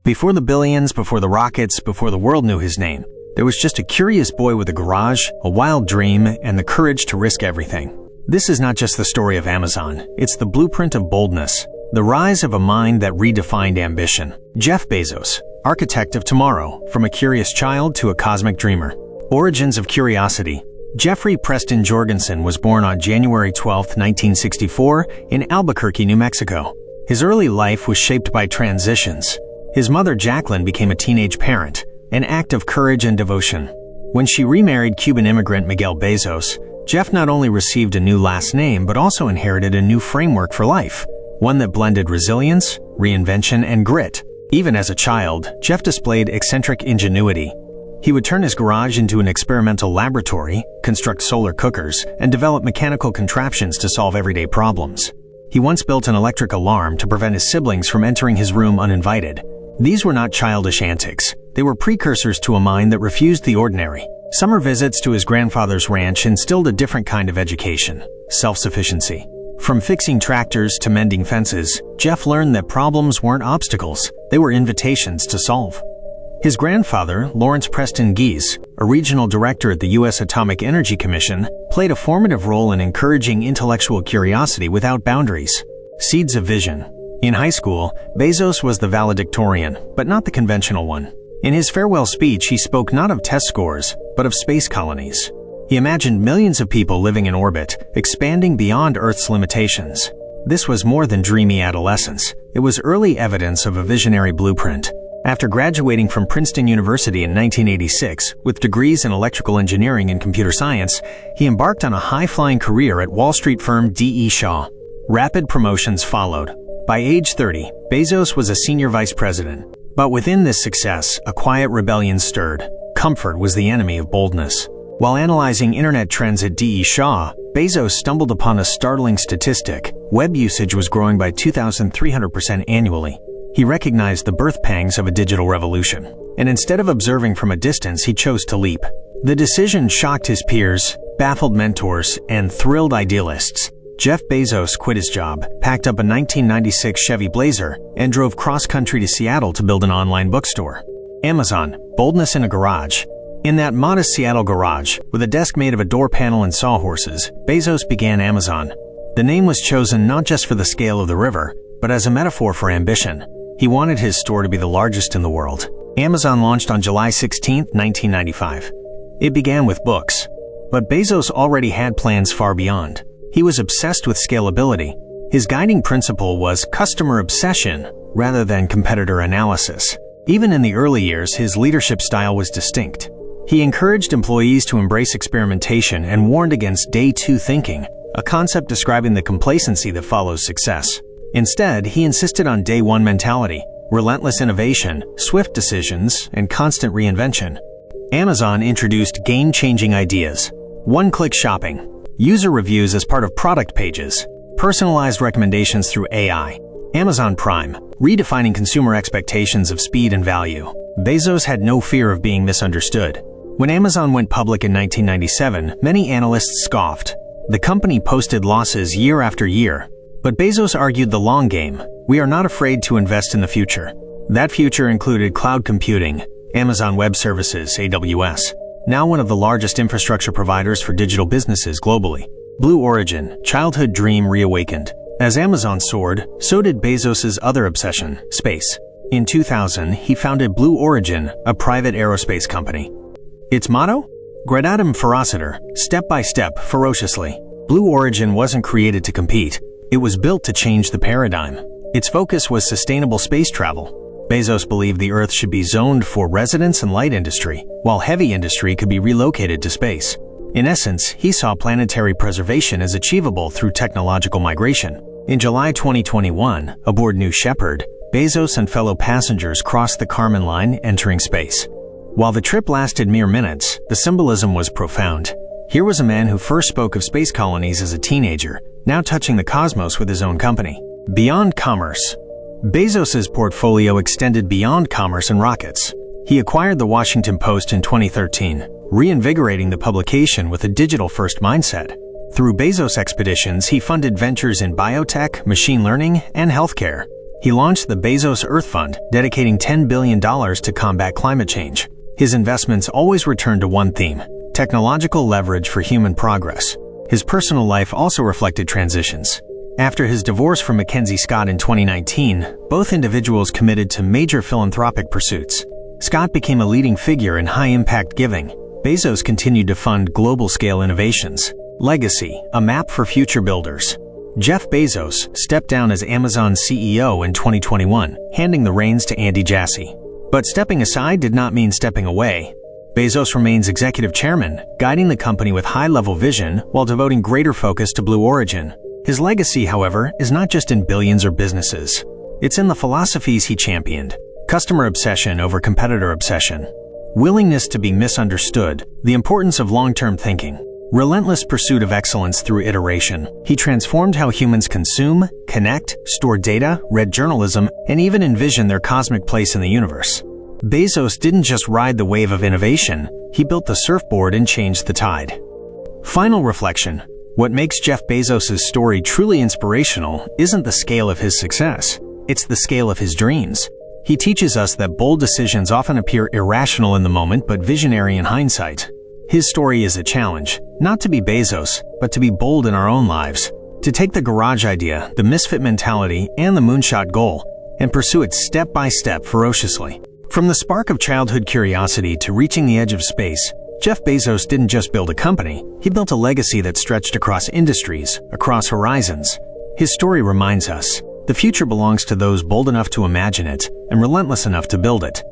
Before the billions, before the rockets, before the world knew his name, there was just a curious boy with a garage, a wild dream, and the courage to risk everything. This is not just the story of Amazon, it's the blueprint of boldness, the rise of a mind that redefined ambition. Jeff Bezos, architect of tomorrow, from a curious child to a cosmic dreamer. Origins of curiosity. Jeffrey Preston Jorgensen was born on January 12, 1964, in Albuquerque, New Mexico. His early life was shaped by transitions. His mother, Jacqueline, became a teenage parent, an act of courage and devotion. When she remarried Cuban immigrant Miguel Bezos, Jeff not only received a new last name but also inherited a new framework for life, one that blended resilience, reinvention, and grit. Even as a child, Jeff displayed eccentric ingenuity. He would turn his garage into an experimental laboratory, construct solar cookers, and develop mechanical contraptions to solve everyday problems. He once built an electric alarm to prevent his siblings from entering his room uninvited. These were not childish antics. They were precursors to a mind that refused the ordinary. Summer visits to his grandfather's ranch instilled a different kind of education: self-sufficiency. From fixing tractors to mending fences, Jeff learned that problems weren't obstacles, they were invitations to solve. His grandfather, Lawrence Preston Gies, a regional director at the U.S. Atomic Energy Commission, played a formative role in encouraging intellectual curiosity without boundaries. Seeds of vision. In high school, Bezos was the valedictorian, but not the conventional one. In his farewell speech, he spoke not of test scores, but of space colonies. He imagined millions of people living in orbit, expanding beyond Earth's limitations. This was more than dreamy adolescence. It was early evidence of a visionary blueprint. After graduating from Princeton University in 1986 with degrees in electrical engineering and computer science, he embarked on a high-flying career at Wall Street firm D.E. Shaw. Rapid promotions followed. By age 30, Bezos was a senior vice president. But within this success, a quiet rebellion stirred. Comfort was the enemy of boldness. While analyzing internet trends at D.E. Shaw, Bezos stumbled upon a startling statistic. Web usage was growing by 2,300% annually. He recognized the birth pangs of a digital revolution, and instead of observing from a distance, he chose to leap. The decision shocked his peers, baffled mentors, and thrilled idealists. Jeff Bezos quit his job, packed up a 1996 Chevy Blazer, and drove cross-country to Seattle to build an online bookstore. Amazon, boldness in a garage. In that modest Seattle garage, with a desk made of a door panel and sawhorses, Bezos began Amazon. The name was chosen not just for the scale of the river, but as a metaphor for ambition. He wanted his store to be the largest in the world. Amazon launched on July 16, 1995. It began with books. But Bezos already had plans far beyond. He was obsessed with scalability. His guiding principle was customer obsession rather than competitor analysis. Even in the early years, his leadership style was distinct. He encouraged employees to embrace experimentation and warned against day two thinking, a concept describing the complacency that follows success. Instead, he insisted on day one mentality, relentless innovation, swift decisions, and constant reinvention. Amazon introduced game-changing ideas: one-click shopping, user reviews as part of product pages, personalized recommendations through AI. Amazon Prime, redefining consumer expectations of speed and value. Bezos had no fear of being misunderstood. When Amazon went public in 1997, many analysts scoffed. The company posted losses year after year. But Bezos argued the long game. We are not afraid to invest in the future. That future included cloud computing, Amazon Web Services, AWS, now one of the largest infrastructure providers for digital businesses globally. Blue Origin, childhood dream reawakened. As Amazon soared, so did Bezos' other obsession, space. In 2000, he founded Blue Origin, a private aerospace company. Its motto? Gradatim ferociter, step by step, ferociously. Blue Origin wasn't created to compete. It was built to change the paradigm. Its focus was sustainable space travel. Bezos believed the Earth should be zoned for residence and light industry, while heavy industry could be relocated to space. In essence, he saw planetary preservation as achievable through technological migration. In July 2021, aboard New Shepard, Bezos and fellow passengers crossed the Kármán line, entering space. While the trip lasted mere minutes, the symbolism was profound. Here was a man who first spoke of space colonies as a teenager, now touching the cosmos with his own company. Beyond commerce. Bezos' portfolio extended beyond commerce and rockets. He acquired the Washington Post in 2013, reinvigorating the publication with a digital-first mindset. Through Bezos expeditions, he funded ventures in biotech, machine learning, and healthcare. He launched the Bezos Earth Fund, dedicating $10 billion to combat climate change. His investments always returned to one theme: technological leverage for human progress. His personal life also reflected transitions. After his divorce from Mackenzie Scott in 2019, both individuals committed to major philanthropic pursuits. Scott became a leading figure in high-impact giving. Bezos continued to fund global-scale innovations. Legacy, a map for future builders. Jeff Bezos stepped down as Amazon's CEO in 2021, handing the reins to Andy Jassy. But stepping aside did not mean stepping away. Bezos remains executive chairman, guiding the company with high-level vision while devoting greater focus to Blue Origin. His legacy, however, is not just in billions or businesses. It's in the philosophies he championed: customer obsession over competitor obsession, willingness to be misunderstood, the importance of long-term thinking, relentless pursuit of excellence through iteration. He transformed how humans consume, connect, store data, read journalism, and even envision their cosmic place in the universe. Bezos didn't just ride the wave of innovation, he built the surfboard and changed the tide. Final reflection: what makes Jeff Bezos' story truly inspirational isn't the scale of his success, it's the scale of his dreams. He teaches us that bold decisions often appear irrational in the moment but visionary in hindsight. His story is a challenge, not to be Bezos, but to be bold in our own lives, to take the garage idea, the misfit mentality, and the moonshot goal, and pursue it step by step ferociously. From the spark of childhood curiosity to reaching the edge of space, Jeff Bezos didn't just build a company, he built a legacy that stretched across industries, across horizons. His story reminds us, the future belongs to those bold enough to imagine it and relentless enough to build it.